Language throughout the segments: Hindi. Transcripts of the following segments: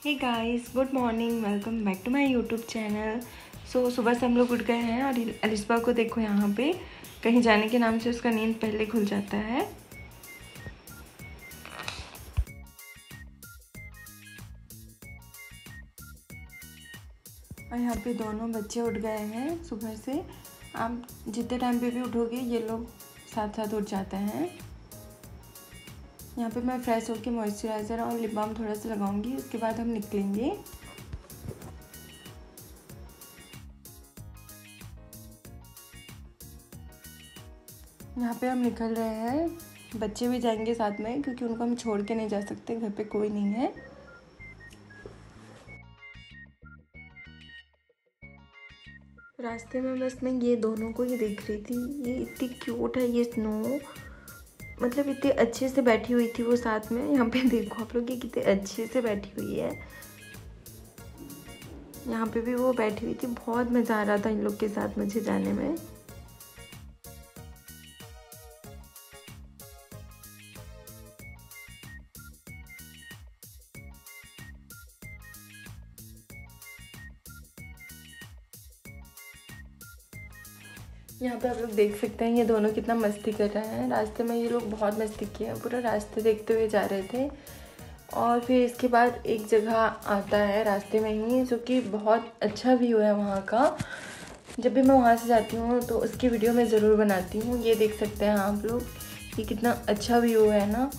Hey guys, good morning. Welcome back to my YouTube channel. सुबह से हम लोग उठ गए हैं और अलिस्बा को देखो यहाँ पे कहीं जाने के नाम से उसका नींद पहले खुल जाता है। और यहाँ पे दोनों बच्चे उठ गए हैं सुबह से। आप जितने टाइम पे भी उठोगे ये लोग साथ साथ उठ जाते हैं। यहाँ पे मैं फ्रेश होकर मॉइस्चराइज़र और लिप बाम थोड़ा सा लगाऊंगी, उसके बाद हम निकलेंगे। यहाँ पे हम निकल रहे हैं। बच्चे भी जाएंगे साथ में क्योंकि उनको हम छोड़ के नहीं जा सकते, घर पे कोई नहीं है। रास्ते में बस मैं ये दोनों को ही देख रही थी। ये इतनी क्यूट है, ये स्नो, मतलब इतने अच्छे से बैठी हुई थी वो साथ में। यहाँ पे देखो आप लोग, ये कितने अच्छे से बैठी हुई है। यहाँ पे भी वो बैठी हुई थी। बहुत मज़ा आ रहा था इन लोग के साथ मुझे जाने में। यहाँ पे आप लोग देख सकते हैं ये दोनों कितना मस्ती कर रहे हैं। रास्ते में ये लोग बहुत मस्ती किए हैं, पूरा रास्ते देखते हुए जा रहे थे। और फिर इसके बाद एक जगह आता है रास्ते में ही, जो कि बहुत अच्छा व्यू है वहाँ का। जब भी मैं वहाँ से जाती हूँ तो उसकी वीडियो मैं ज़रूर बनाती हूँ। ये देख सकते हैं आप लोग, ये कितना अच्छा व्यू है ना।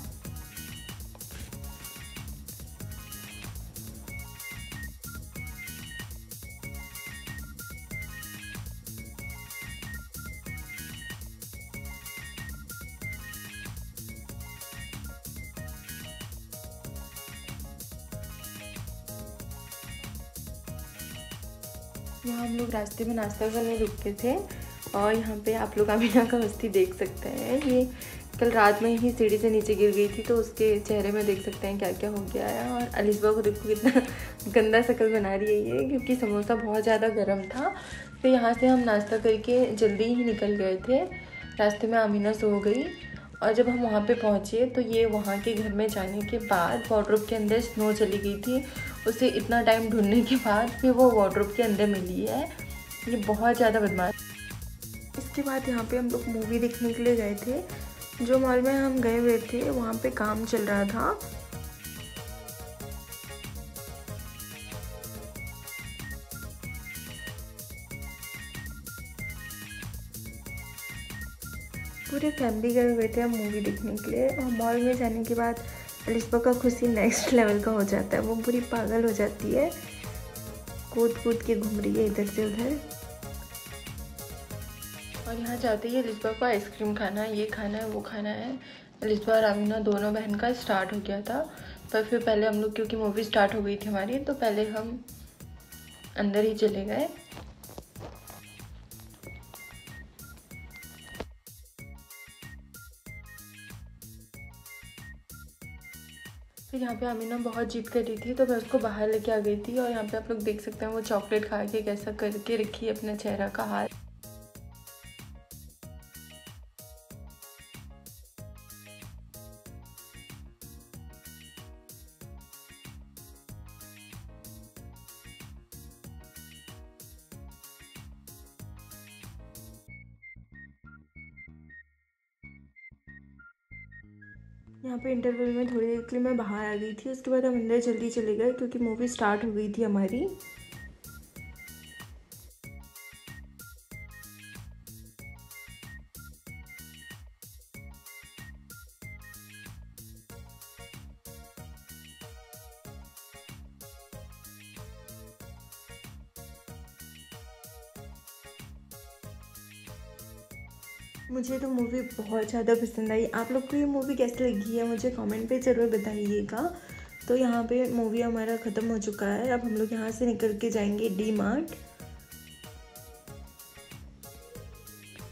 यहाँ हम लोग रास्ते में नाश्ता करने रुके थे और यहाँ पे आप लोग आमिना का मस्ती देख सकते हैं। ये कल रात में ही सीढ़ी से नीचे गिर गई थी, तो उसके चेहरे में देख सकते हैं क्या क्या हो गया है। और अलिस्बा को देखो कितना गंदा शक्ल बना रही है ये, क्योंकि समोसा बहुत ज़्यादा गर्म था। फिर यहाँ से हम नाश्ता करके जल्दी ही निकल गए थे। रास्ते में आमिना सो गई और जब हम वहाँ पे पहुँचे तो ये वहाँ के घर में जाने के बाद वार्डरोब के अंदर स्नो चली गई थी। उसे इतना टाइम ढूंढने के बाद फिर वो वार्डरोब के अंदर मिली है। ये बहुत ज़्यादा बदमाश। इसके बाद यहाँ पे हम लोग मूवी देखने के लिए गए थे। जो मॉल में हम गए हुए थे वहाँ पे काम चल रहा था। पूरे फैमिली गए हुए थे हम मूवी देखने के लिए। और मॉल में जाने के बाद अलिस्बा का खुशी नेक्स्ट लेवल का हो जाता है। वो पूरी पागल हो जाती है, कूद कूद के घूम रही है इधर से उधर। और यहाँ जाते ही अलिस्बा को आइसक्रीम खाना है, ये खाना है, वो खाना है। अलिस्बा और आमिना दोनों बहन का स्टार्ट हो गया था, पर फिर पहले हम लोग, क्योंकि मूवी स्टार्ट हो गई थी हमारी, तो पहले हम अंदर ही चले गए। फिर यहाँ पे आमिना बहुत जिद कर रही थी तो मैं उसको बाहर लेके आ गई थी। और यहाँ पे आप लोग देख सकते हैं वो चॉकलेट खा के कैसा करके रखी है अपना चेहरा का हाल। यहाँ पे इंटरवल में थोड़ी देर के लिए मैं बाहर आ गई थी। उसके बाद हम अंदर जल्दी चले गए क्योंकि मूवी स्टार्ट हो गई थी हमारी। मुझे तो मूवी बहुत ज़्यादा पसंद आई। आप लोग को ये मूवी कैसी लगी है मुझे कमेंट पे ज़रूर बताइएगा। तो यहाँ पे मूवी हमारा ख़त्म हो चुका है। अब हम लोग यहाँ से निकल के जाएंगे डी मार्ट।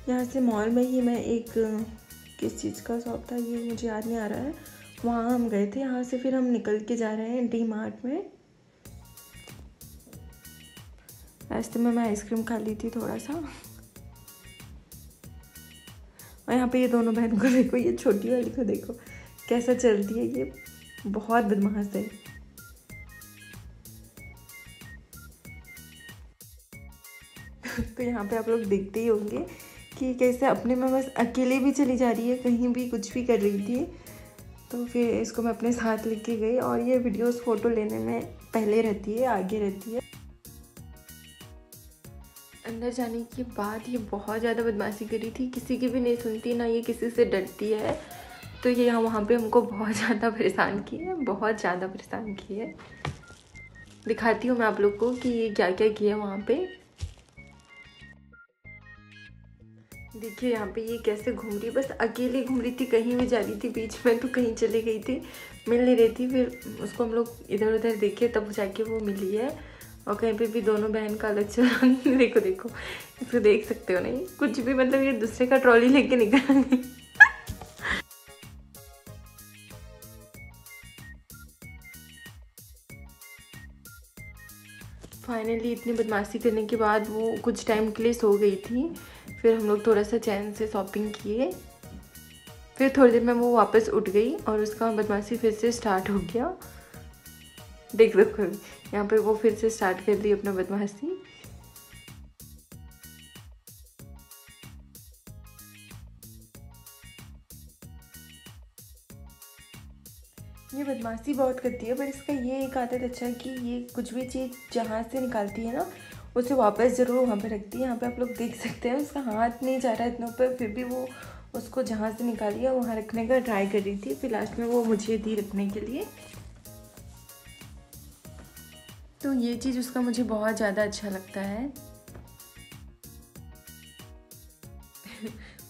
यहाँ से मॉल में ही मैं एक किस चीज़ का शॉप था ये मुझे याद नहीं आ रहा है, वहाँ हम गए थे। यहाँ से फिर हम निकल के जा रहे हैं डी मार्ट में। रास्ते में मैं आइसक्रीम खा ली थी थोड़ा सा। और यहाँ पे ये दोनों बहन को देखो, ये छोटी वाली को देखो कैसा चलती है, ये बहुत बदमाश है। तो यहाँ पे आप लोग देखते ही होंगे कि कैसे अपने में बस अकेले भी चली जा रही है, कहीं भी कुछ भी कर रही थी। तो फिर इसको मैं अपने साथ लेके गई और ये वीडियोस फ़ोटो लेने में पहले रहती है, आगे रहती है। अंदर जाने के बाद ये बहुत ज़्यादा बदमाशी करी थी, किसी की भी नहीं सुनती, ना ये किसी से डरती है। तो ये वहाँ पे हमको बहुत ज़्यादा परेशान की है, बहुत ज़्यादा परेशान की है। दिखाती हूँ मैं आप लोग को कि ये क्या क्या किया वहाँ पे। देखिए यहाँ पे ये कैसे घूम रही, बस अकेले घूम रही थी, कहीं भी जा रही थी, बीच में तो कहीं चली गई थी, मिल नहीं रही थी। फिर उसको हम लोग इधर उधर देखे तब जाके वो मिली है। और कहीं पे भी दोनों बहन का अलग चला नहीं। देखो देखो, इसको देख सकते हो नहीं, कुछ भी मतलब ये दूसरे का ट्रॉली लेके निकल गई। फाइनली इतनी बदमाशी करने के बाद वो कुछ टाइम के लिए सो गई थी। फिर हम लोग थोड़ा सा चैन से शॉपिंग किए, फिर थोड़ी देर में वो वापस उठ गई और उसका बदमाशी फिर से स्टार्ट हो गया। देख देखो यहाँ पे वो फिर से स्टार्ट कर दी अपना बदमाशी। ये बदमाशी बहुत करती है, पर इसका ये एक आदत अच्छा है कि ये कुछ भी चीज़ जहाँ से निकालती है ना, उसे वापस ज़रूर वहाँ पे रखती है। यहाँ पे आप लोग देख सकते हैं उसका हाथ नहीं जा रहा है इतना ऊपर, फिर भी वो उसको जहाँ से निकाली है वहाँ रखने का ट्राई कर रही थी। फिर लास्ट में वो मुझे दी रखने के लिए। तो ये चीज़ उसका मुझे बहुत ज़्यादा अच्छा लगता है।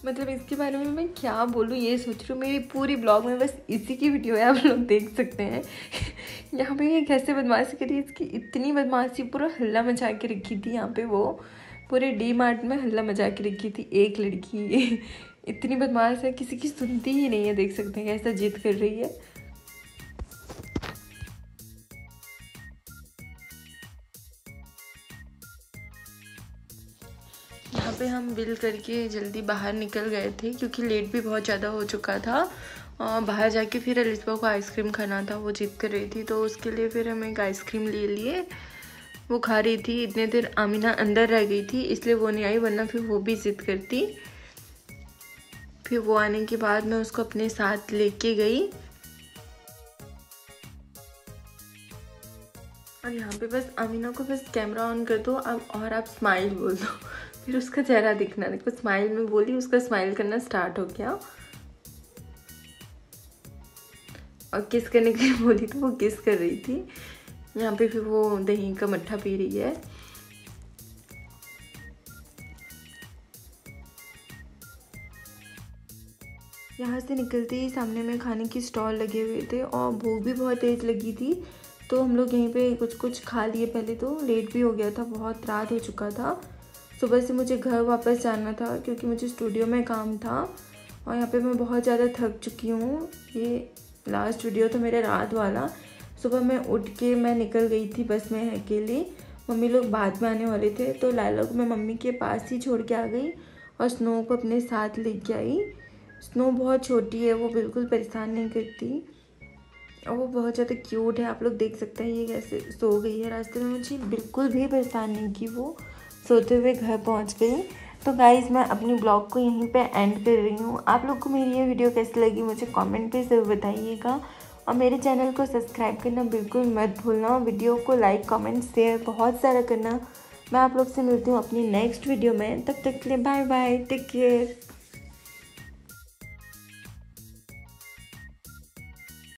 मतलब इसके बारे में मैं क्या बोलूँ, ये सोच रही हूँ मेरी पूरी ब्लॉग में बस इसी की वीडियो है, आप लोग देख सकते हैं। यहाँ पे ये कैसे बदमाशी करी, इसकी इतनी बदमाशी, पूरा हल्ला मचा के रखी थी। यहाँ पे वो पूरे डी मार्ट में हल्ला मचा के रखी थी एक लड़की। इतनी बदमाश है, किसी की सुनती ही नहीं है। देख सकते हैं कैसा जिद कर रही है। यहाँ पे हम बिल करके जल्दी बाहर निकल गए थे क्योंकि लेट भी बहुत ज़्यादा हो चुका था। बाहर जाके फिर अलिस्बा को आइसक्रीम खाना था, वो जिद कर रही थी, तो उसके लिए फिर हम एक आइसक्रीम ले लिए। वो खा रही थी, इतने देर आमिना अंदर रह गई थी इसलिए वो नहीं आई, वरना फिर वो भी जिद करती। फिर वो आने के बाद मैं उसको अपने साथ लेके गई और यहाँ पे बस आमिना को बस कैमरा ऑन कर दो अब और आप स्माइल बोल दो, फिर उसका चेहरा दिखना। देखो स्माइल में बोली, उसका स्माइल करना स्टार्ट हो गया। और किस करने के लिए बोली तो वो किस कर रही थी। यहाँ पे फिर वो दही का मट्ठा पी रही है। यहाँ से निकलते ही सामने में खाने की स्टॉल लगे हुए थे और भूख भी बहुत तेज़ लगी थी, तो हम लोग यहीं पे कुछ कुछ खा लिए। पहले तो लेट भी हो गया था, बहुत रात हो चुका था। सुबह से मुझे घर वापस जाना था क्योंकि मुझे स्टूडियो में काम था और यहाँ पे मैं बहुत ज़्यादा थक चुकी हूँ। ये लास्ट वीडियो था मेरा रात वाला। सुबह मैं उठ के मैं निकल गई थी बस में अकेली, मम्मी लोग बाद में आने वाले थे, तो लाला को मैं मम्मी के पास ही छोड़ के आ गई और स्नो को अपने साथ लेके आई। स्नो बहुत छोटी है, वो बिल्कुल परेशान नहीं करती और वो बहुत ज़्यादा क्यूट है। आप लोग देख सकते हैं ये कैसे सो गई है। रास्ते में मुझे बिल्कुल भी परेशान नहीं की, वो सोते हुए घर पहुंच गई। तो गाइज़ मैं अपनी ब्लॉग को यहीं पे एंड कर रही हूँ। आप लोग को मेरी ये वीडियो कैसी लगी मुझे कमेंट पे ज़रूर बताइएगा और मेरे चैनल को सब्सक्राइब करना बिल्कुल मत भूलना। वीडियो को लाइक कमेंट शेयर बहुत सारा करना। मैं आप लोग से मिलती हूँ अपनी नेक्स्ट वीडियो में, तब तक के लिए बाय बाय, टेक केयर।